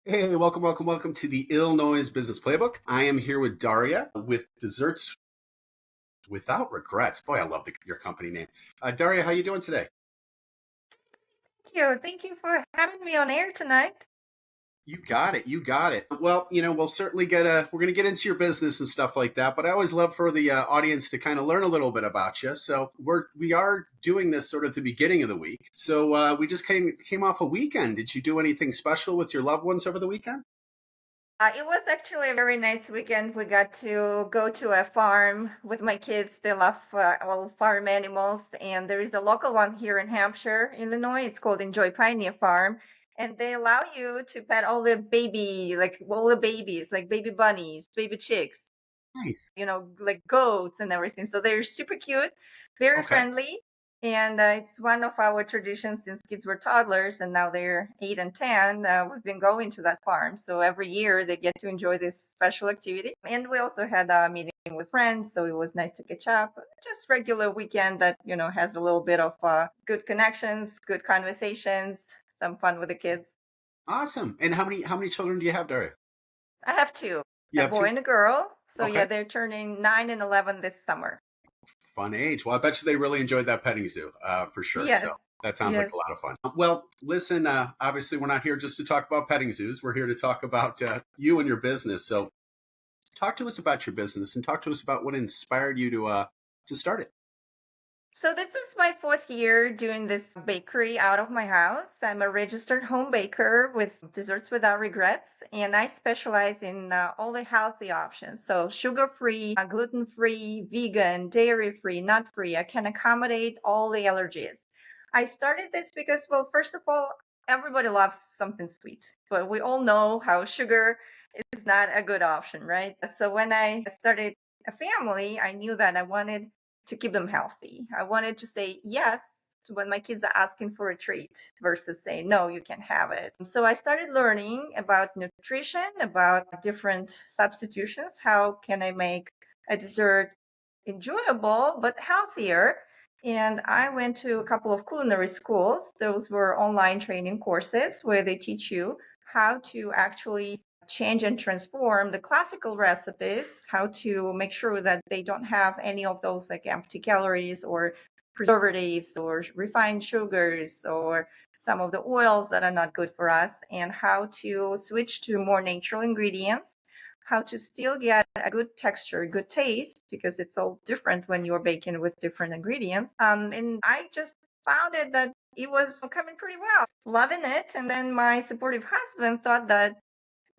Hey, welcome to the Illinois Business Playbook. I am here with Daria with Desserts Without Regrets. Boy, I love your company name. Daria, how you doing today? Thank you. Thank you for having me on air tonight. You got it. You got it. Well, we'll certainly we're going to get into your business and stuff like that. But I always love for the audience to kind of learn a little bit about you. So we are doing this sort of at the beginning of the week. So we just came off a weekend. Did you do anything special with your loved ones over the weekend? It was actually a very nice weekend. We got to go to a farm with my kids. They love all farm animals, and there is a local one here in Hampshire, Illinois. It's called Enjoy Pioneer Farm, and they allow you to pet all the babies, like baby bunnies, baby chicks, Nice. like goats and everything. So they're super cute, very Okay. friendly. And it's one of our traditions since kids were toddlers and now they're 8 and 10. We've been going to that farm. So every year they get to enjoy this special activity. And we also had a meeting with friends. So it was nice to catch up. Just regular weekend that, has a little bit of good connections, good conversations, some fun with the kids. Awesome. And how many children do you have, Daria? I have two, You a have boy two. and a girl. So yeah, Okay. they're turning 9 and 11 this summer. Fun age. Well, I bet you they really enjoyed that petting zoo for sure. So Yes. that sounds like a Yes. lot of fun. Well, listen, obviously, we're not here just to talk about petting zoos. We're here to talk about you and your business. So talk to us about your business and talk to us about what inspired you to start it. So this is my fourth year doing this bakery out of my house. I'm a registered home baker with Desserts Without Regrets, and I specialize in all the healthy options. So sugar-free, gluten-free, vegan, dairy-free, nut-free. I can accommodate all the allergies. I started this because, well, first of all, everybody loves something sweet, but we all know how sugar is not a good option, right? So when I started a family, I knew that I wanted to keep them healthy. I wanted to say yes to when my kids are asking for a treat versus saying, no, you can't have it. So I started learning about nutrition, about different substitutions. How can I make a dessert enjoyable but healthier? And I went to a couple of culinary schools. Those were online training courses where they teach you how to actually change and transform the classical recipes, how to make sure that they don't have any of those like empty calories or preservatives or refined sugars or some of the oils that are not good for us, and how to switch to more natural ingredients, how to still get a good texture, good taste, because it's all different when you're baking with different ingredients. And I just found it that it was coming pretty well, loving it. And then my supportive husband thought that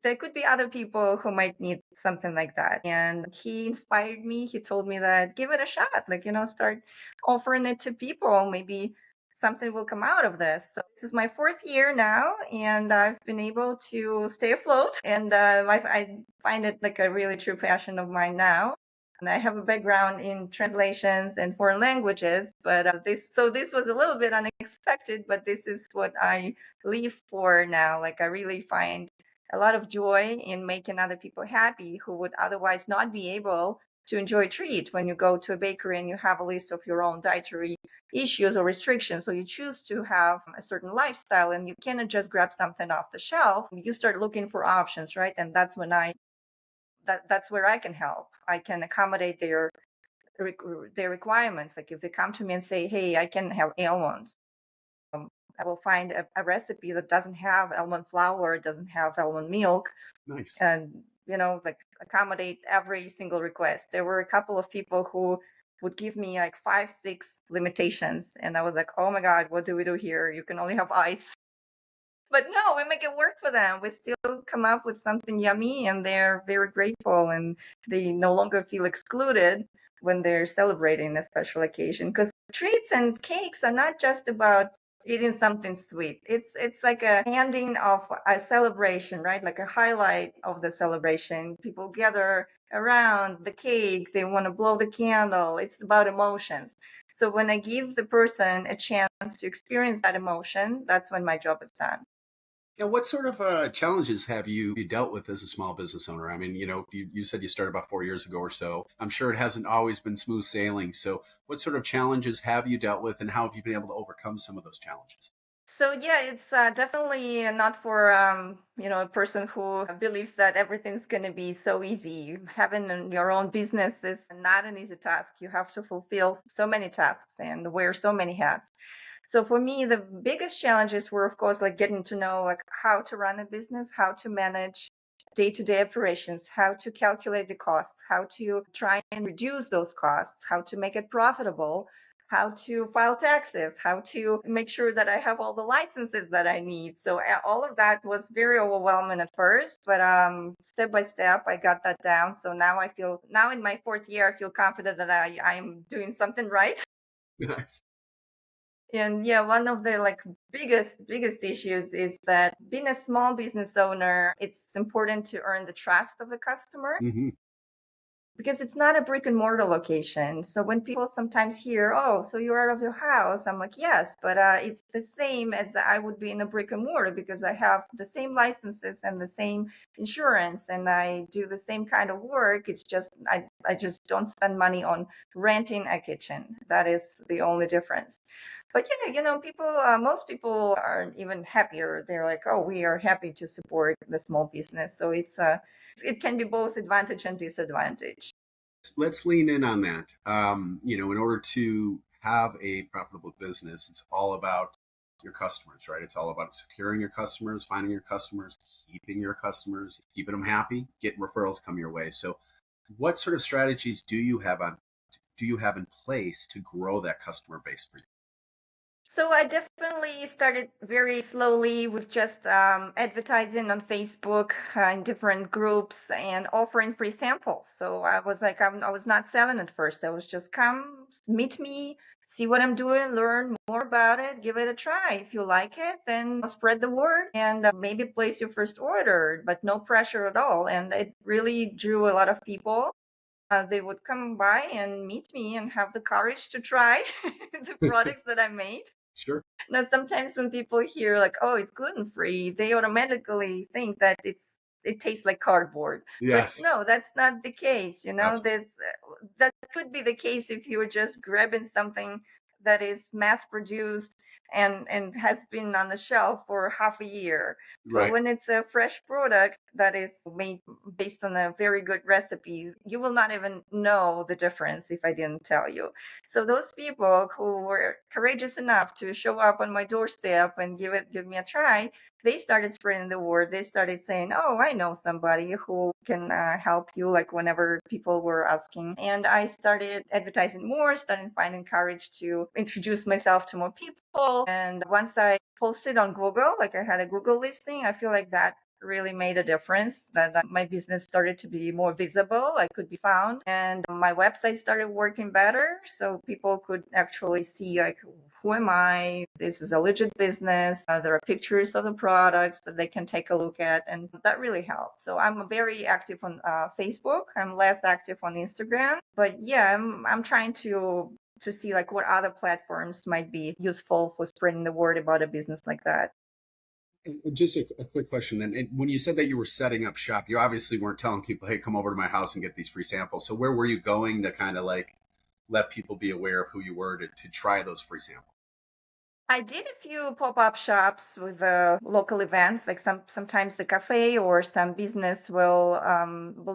there could be other people who might need something like that. And he inspired me. He told me that give it a shot, like, start offering it to people. Maybe something will come out of this. So this is my fourth year now, and I've been able to stay afloat. And I find it like a really true passion of mine now. And I have a background in translations and foreign languages, but this was a little bit unexpected, but this is what I live for now. Like I really find a lot of joy in making other people happy who would otherwise not be able to enjoy a treat when you go to a bakery and you have a list of your own dietary issues or restrictions. So you choose to have a certain lifestyle and you cannot just grab something off the shelf. You start looking for options, right? And that's when that's where I can help. I can accommodate their requirements. Like if they come to me and say, hey, I can have almonds, um, I will find a recipe that doesn't have almond flour, doesn't have almond milk, Nice. and like accommodate every single request. There were a couple of people who would give me like 5, 6 limitations, and I was like, oh my god, what do we do here? You can only have ice. But no, we make it work for them. We still come up with something yummy, and they're very grateful, and they no longer feel excluded when they're celebrating a special occasion. Because treats and cakes are not just about eating something sweet. It's like a handing of a celebration, right? Like a highlight of the celebration. People gather around the cake, they want to blow the candle. It's about emotions. So when I give the person a chance to experience that emotion, that's when my job is done. Yeah, what sort of challenges have you dealt with as a small business owner? I mean, you said you started about 4 years ago or so. I'm sure it hasn't always been smooth sailing. So, what sort of challenges have you dealt with, and how have you been able to overcome some of those challenges? So yeah, it's definitely not for a person who believes that everything's going to be so easy. Having your own business is not an easy task. You have to fulfill so many tasks and wear so many hats. So for me, the biggest challenges were, of course, like getting to know like how to run a business, how to manage day-to-day operations, how to calculate the costs, how to try and reduce those costs, how to make it profitable, how to file taxes, how to make sure that I have all the licenses that I need. So all of that was very overwhelming at first, but step by step I got that down. So now in my fourth year I feel confident that I'm doing something right. Nice. And yeah, one of the like biggest issues is that being a small business owner, it's important to earn the trust of the customer Hmm. because it's not a brick and mortar location. So when people sometimes hear, "Oh, so you're out of your house," I'm like, "Yes, but it's the same as I would be in a brick and mortar because I have the same licenses and the same insurance, and I do the same kind of work. It's just I just don't spend money on renting a kitchen. That is the only difference." But yeah, most people are even happier. They're like, "Oh, we are happy to support the small business." So it can be both advantage and disadvantage. Let's lean in on that. In order to have a profitable business, it's all about your customers, right? It's all about securing your customers, finding your customers, keeping your customers, keeping them happy, getting referrals come your way. So, what sort of strategies do you have in place to grow that customer base for you? So I definitely started very slowly with just advertising on Facebook in different groups and offering free samples. So I was like, I was not selling at first. I was just come meet me, see what I'm doing, learn more about it, give it a try. If you like it, then spread the word and maybe place your first order, but no pressure at all. And it really drew a lot of people. They would come by and meet me and have the courage to try the products that I made. Sure. Now, sometimes when people hear like, "Oh, it's gluten free," they automatically think that it tastes like cardboard. But Yes. no, that's not the case. Absolutely. That could be the case if you were just grabbing something that is mass produced and has been on the shelf for half a year. But Right. when it's a fresh product that is made based on a very good recipe, you will not even know the difference if I didn't tell you. So those people who were courageous enough to show up on my doorstep and give me a try, they started spreading the word. They started saying, "Oh, I know somebody who can help you." Like whenever people were asking, and I started advertising more, started finding courage to introduce myself to more people. And once I posted on Google, like I had a Google listing, I feel like that really made a difference that my business started to be more visible. I could be found and my website started working better. So people could actually see like, who am I? This is a legit business. There are pictures of the products that they can take a look at. And that really helped. So I'm very active on Facebook. I'm less active on Instagram. But yeah, I'm trying to see like what other platforms might be useful for spreading the word about a business like that. And just a quick question then. And when you said that you were setting up shop, you obviously weren't telling people, "Hey, come over to my house and get these free samples." So where were you going to kind of like let people be aware of who you were to try those free samples? I did a few pop-up shops with local events, like sometimes the cafe or some business will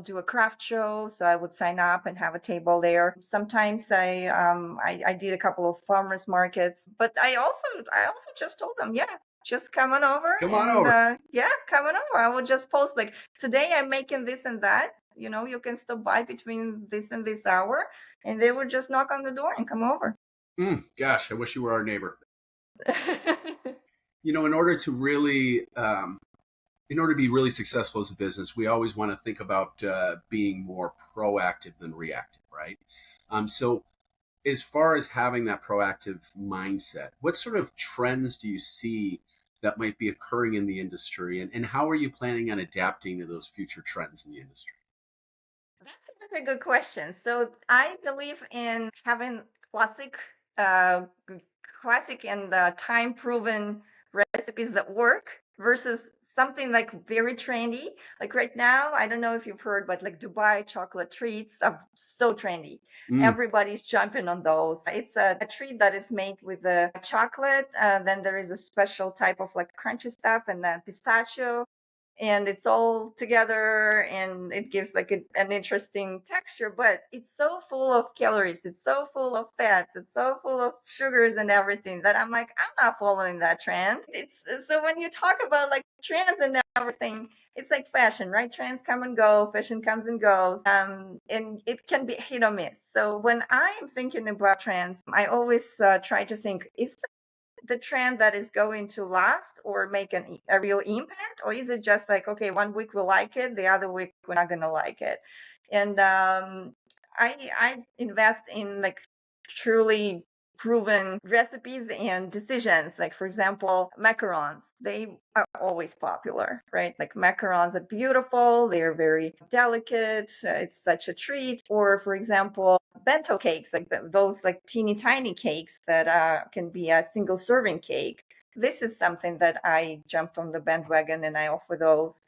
do a craft show, so I would sign up and have a table there. Sometimes I did a couple of farmers markets, but I also just told them, yeah, just come on over Come on and over. yeah, come on over. I would just post like today I'm making this and that. You can stop by between this and this hour, and they would just knock on the door and come over. Gosh, I wish you were our neighbor. In order to really in order to be really successful as a business, we always want to think about being more proactive than reactive, right? So, as far as having that proactive mindset, what sort of trends do you see that might be occurring in the industry, and how are you planning on adapting to those future trends in the industry? That's a very good question. So I believe in having uh, g- classic and time-proven recipes that work. versus something like very trendy. Like right now, I don't know if you've heard, but like Dubai chocolate treats are so trendy. Mm, Everybody's jumping on those. It's a treat that is made with the chocolate. Then there is a special type of like crunchy stuff and then pistachio, and it's all together and it gives like an interesting texture, but it's so full of calories, it's so full of fats, it's so full of sugars and everything that I'm like, I'm not following that trend. It's so when you talk about like trends and everything, it's like fashion, right? Trends come and go, fashion comes and goes, and it can be hit or miss. So when I'm thinking about trends, I always try to think, is the trend that is going to last or make a real impact, or is it just like, okay, one week we'll like it, the other week we're not gonna like it? And I invest in like truly proven recipes and decisions. Like for example, macarons, they are always popular, right? Like macarons are beautiful, they're very delicate, it's such a treat. Or for example, bento cakes, like those like teeny tiny cakes that can be a single serving cake. This is something that I jumped on the bandwagon and I offer those.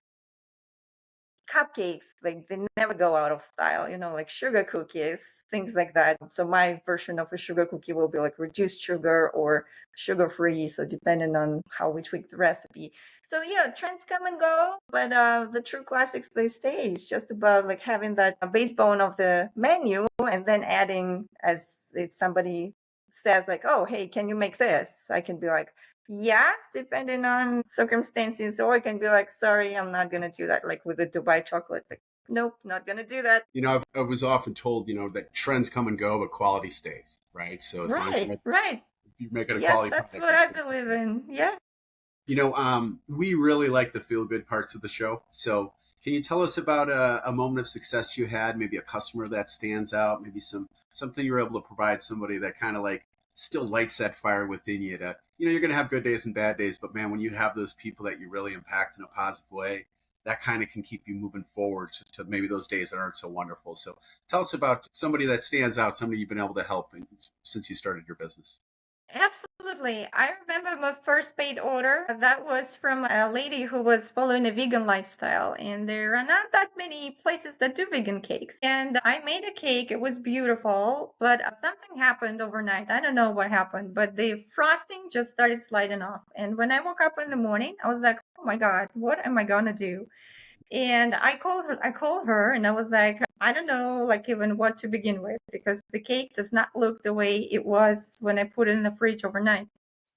Cupcakes, like they never go out of style, like sugar cookies, things like that. So my version of a sugar cookie will be like reduced sugar or sugar free, so depending on how we tweak the recipe. So yeah, trends come and go, but the true classics, they stay. It's just about like having that base bone of the menu and then adding, as if somebody says like, oh hey, can you make this, I can be like, yes, depending on circumstances, or I can be like, sorry, I'm not gonna do that. Like with the Dubai chocolate, like, nope, not gonna do that. I was often told, that trends come and go, but quality stays, right? So as long as Right, right. you're making a Yes, quality that's product, what that's I going to keep believe you. in. Yeah. We really like the feel good parts of the show. So, can you tell us about a moment of success you had? Maybe a customer that stands out. Maybe something you're able to provide somebody that kind of like still lights that fire within you. To you're going to have good days and bad days, but man, when you have those people that you really impact in a positive way, that kind of can keep you moving forward to maybe those days that aren't so wonderful. So, tell us about somebody that stands out, somebody you've been able to help since you started your business. Absolutely. I remember my first paid order. That was from a lady who was following a vegan lifestyle, and there are not that many places that do vegan cakes. And I made a cake. It was beautiful, but something happened overnight. I don't know what happened, but the frosting just started sliding off. And when I woke up in the morning, I was like, oh my God, what am I gonna do? And I called her and I was like, I don't know, like even what to begin with because the cake does not look the way it was when I put it in the fridge overnight.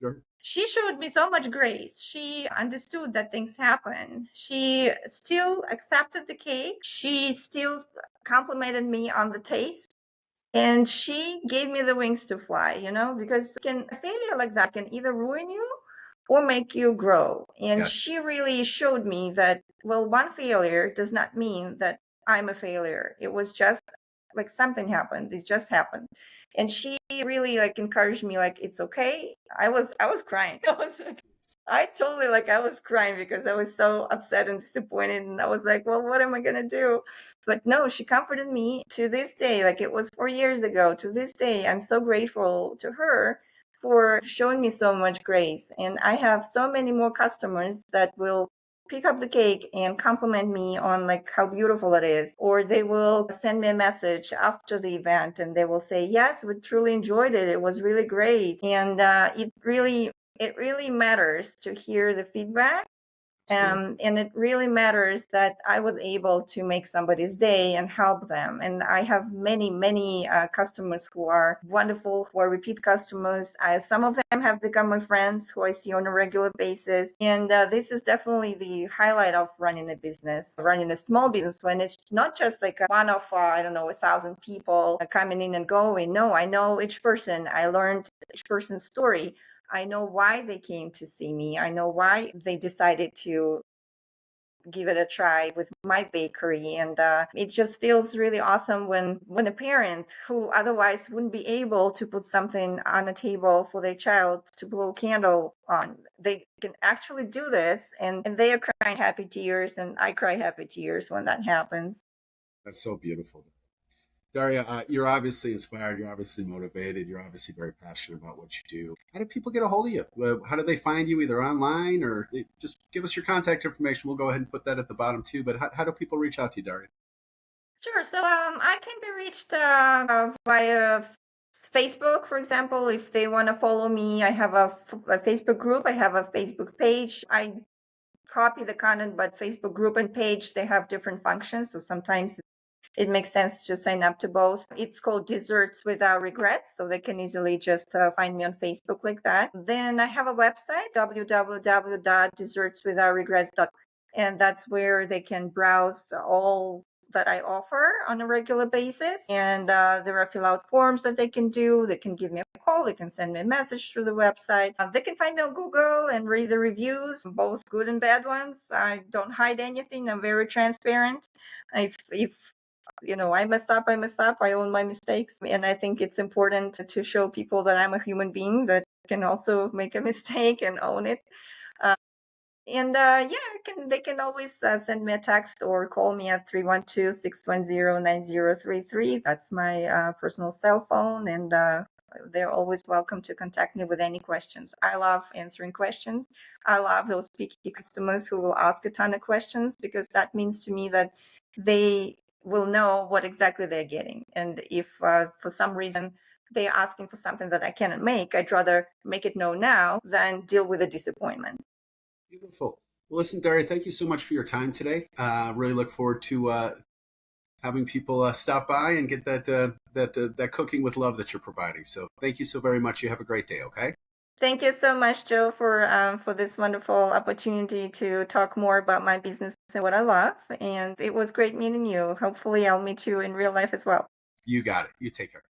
Sure. She showed me so much grace. She understood that things happen. She still accepted the cake. She still complimented me on the taste. And she gave me the wings to fly, because a failure like that can either ruin you or make you grow. And Yes. she really showed me that, well, one failure does not mean that I'm a failure. It was just like something happened. It just happened. And she really like encouraged me, like, it's okay. I was crying. I totally like I was crying because I was so upset and disappointed, and I was like, well, what am I gonna do? But no, she comforted me to this day. Like it was 4 years ago. To this day, I'm so grateful to her for showing me so much grace. And I have so many more customers that will pick up the cake and compliment me on like how beautiful it is, or they will send me a message after the event and they will say, yes, we truly enjoyed it, it was really great. And it really matters to hear the feedback. Absolutely. And it really matters that I was able to make somebody's day and help them. And I have many, many customers who are wonderful, who are repeat customers. Some of them have become my friends who I see on a regular basis. And this is definitely the highlight of running a business, running a small business, when it's not just like one of, I don't know, 1,000 people coming in and going. No, I know each person. I learned each person's story. I know why they came to see me. I know why they decided to give it a try with my bakery. And it just feels really awesome when a parent who otherwise wouldn't be able to put something on a table for their child to blow a candle on, they can actually do this, and they are crying happy tears, and I cry happy tears when that happens. That's so beautiful. Daria, you're obviously inspired. You're obviously motivated. You're obviously very passionate about what you do. How do people get a hold of you? How do they find you, either online or just give us your contact information? We'll go ahead and put that at the bottom too. But how do people reach out to you, Daria? Sure. So I can be reached via Facebook, for example, if they want to follow me. I have a Facebook group. I have a Facebook page. I copy the content, but Facebook group and page, they have different functions. So sometimes it makes sense to sign up to both. It's called Desserts Without Regrets, so they can easily just find me on Facebook like that. Then I have a website, www.dessertswithoutregrets.com, and that's where they can browse all that I offer on a regular basis. And there are fill out forms that they can do. They can give me a call. They can send me a message through the website. They can find me on Google and read the reviews, both good and bad ones. I don't hide anything. I'm very transparent. If I messed up, I messed up. I own my mistakes. And I think it's important to show people that I'm a human being that can also make a mistake and own it. Uh, and yeah, they can always send me a text or call me at 312-610-9033. That's my personal cell phone. And they're always welcome to contact me with any questions. I love answering questions. I love those picky customers who will ask a ton of questions, because that means to me that they will know what exactly they're getting. And if for some reason they're asking for something that I cannot make, I'd rather make it known now than deal with a disappointment. Beautiful. Well, listen, Daria, thank you so much for your time today. Really look forward to having people stop by and get that cooking with love that you're providing. So thank you so very much. You have a great day. Okay. Thank you so much, Joe, for this wonderful opportunity to talk more about my business and what I love. And it was great meeting you. Hopefully, I'll meet you in real life as well. You got it. You take care.